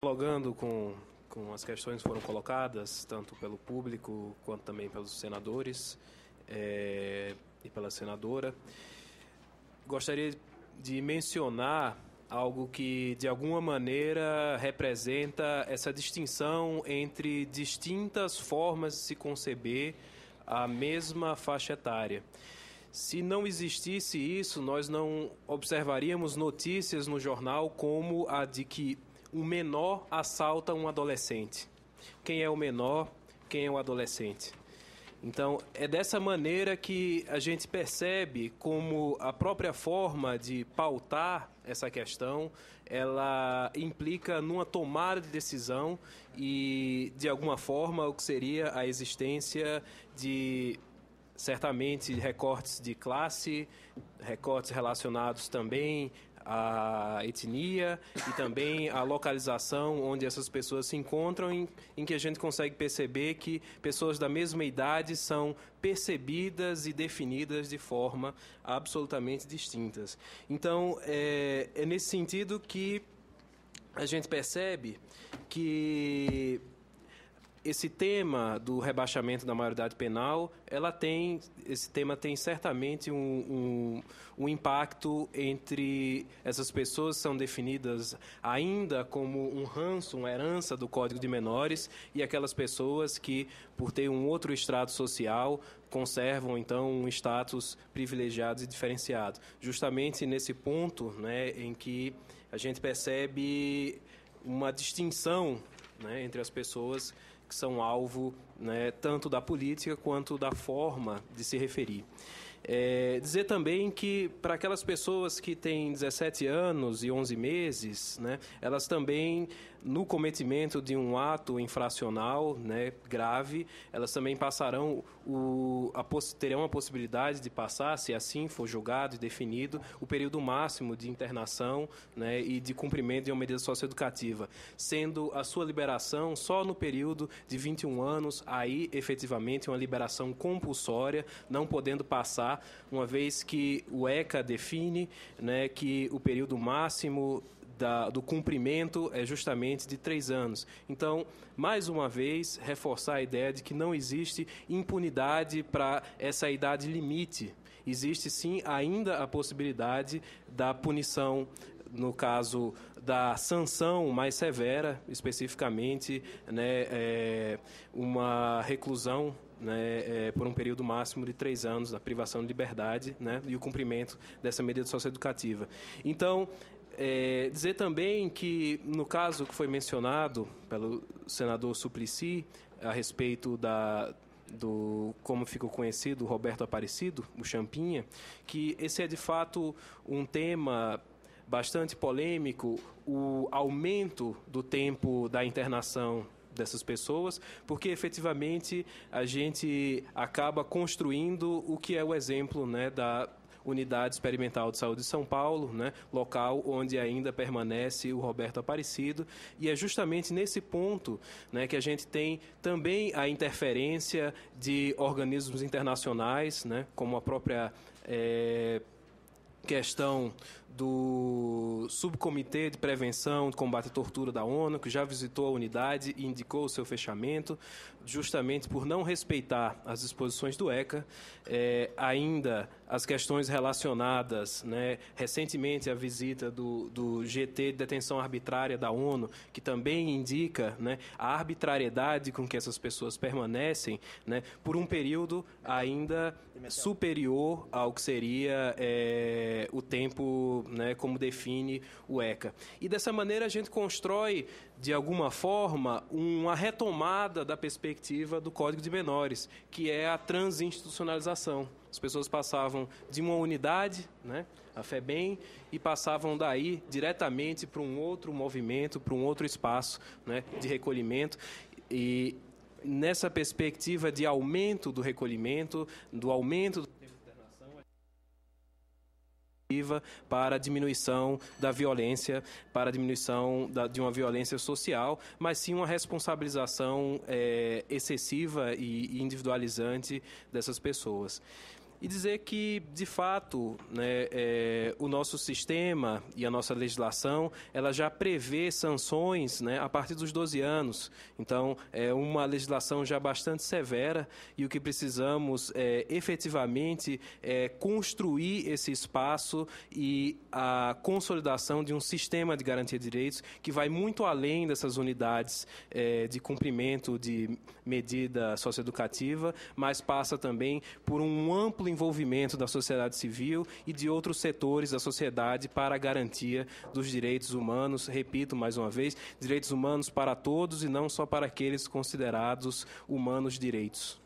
Dialogando com as questões que foram colocadas, tanto pelo público quanto também pelos senadores e pela senadora, gostaria de mencionar algo que, de alguma maneira, representa essa distinção entre distintas formas de se conceber a mesma faixa etária. Se não existisse isso, nós não observaríamos notícias no jornal como a de que um menor assalta um adolescente. Quem é o menor? Quem é o adolescente? Então, é dessa maneira que a gente percebe como a própria forma de pautar essa questão, ela implica numa tomada de decisão e, de alguma forma, o que seria a existência de, certamente, recortes de classe, recortes relacionados também a etnia e também a localização onde essas pessoas se encontram, em que a gente consegue perceber que pessoas da mesma idade são percebidas e definidas de forma absolutamente distintas. Então, é nesse sentido que a gente percebe que esse tema do rebaixamento da maioridade penal, esse tema tem certamente um impacto entre essas pessoas que são definidas ainda como um ranço, uma herança do Código de Menores, e aquelas pessoas que, por ter um outro estrato social, conservam, então, um status privilegiado e diferenciado. Justamente nesse ponto, né, em que a gente percebe uma distinção, né, entre as pessoas que são alvo, né, tanto da política quanto da forma de se referir. Dizer também que, para aquelas pessoas que têm 17 anos e 11 meses, né, elas também, no cometimento de um ato infracional, né, grave, elas também passarão, terão a possibilidade de passar, se assim for julgado e definido, o período máximo de internação, né, e de cumprimento de uma medida socioeducativa, sendo a sua liberação só no período de 21 anos, aí efetivamente uma liberação compulsória, não podendo passar, uma vez que o ECA define, né, que o período máximo do cumprimento é justamente de 3 anos. Então, mais uma vez, reforçar a ideia de que não existe impunidade para essa idade limite. Existe, sim, ainda a possibilidade da punição, no caso da sanção mais severa, especificamente, né, uma reclusão, né, por um período máximo de 3 anos, na privação de liberdade, né, e o cumprimento dessa medida socioeducativa. Então, dizer também que, no caso que foi mencionado pelo senador Suplicy, a respeito do como ficou conhecido, Roberto Aparecido, o Champinha, que esse é, de fato, um tema bastante polêmico, o aumento do tempo da internação dessas pessoas, porque efetivamente a gente acaba construindo o que é o exemplo, né, da Unidade Experimental de Saúde de São Paulo, né, local onde ainda permanece o Roberto Aparecido, e é justamente nesse ponto, né, que a gente tem também a interferência de organismos internacionais, né, como a própria questão do Subcomitê de Prevenção e Combate à Tortura da ONU, que já visitou a unidade e indicou o seu fechamento, justamente por não respeitar as disposições do ECA, ainda as questões relacionadas, né, recentemente a visita do GT de Detenção Arbitrária da ONU, que também indica, né, a arbitrariedade com que essas pessoas permanecem, né, por um período ainda superior ao que seria o tempo, né, como define o ECA. E dessa maneira a gente constrói, de alguma forma, uma retomada da perspectiva do Código de Menores, que é a transinstitucionalização. As pessoas passavam de uma unidade, né, a FEBEM, e passavam daí diretamente para um outro movimento, para um outro espaço, né, de recolhimento. E nessa perspectiva de aumento do recolhimento, do aumento do para a diminuição da violência, para a diminuição de uma violência social, mas sim uma responsabilização excessiva e individualizante dessas pessoas. E dizer que, de fato, né, o nosso sistema e a nossa legislação, ela já prevê sanções, né, a partir dos 12 anos. Então, é uma legislação já bastante severa e o que precisamos efetivamente é construir esse espaço e a consolidação de um sistema de garantia de direitos que vai muito além dessas unidades de cumprimento de medida socioeducativa, mas passa também por um amplo envolvimento da sociedade civil e de outros setores da sociedade para a garantia dos direitos humanos, repito mais uma vez, direitos humanos para todos e não só para aqueles considerados humanos direitos.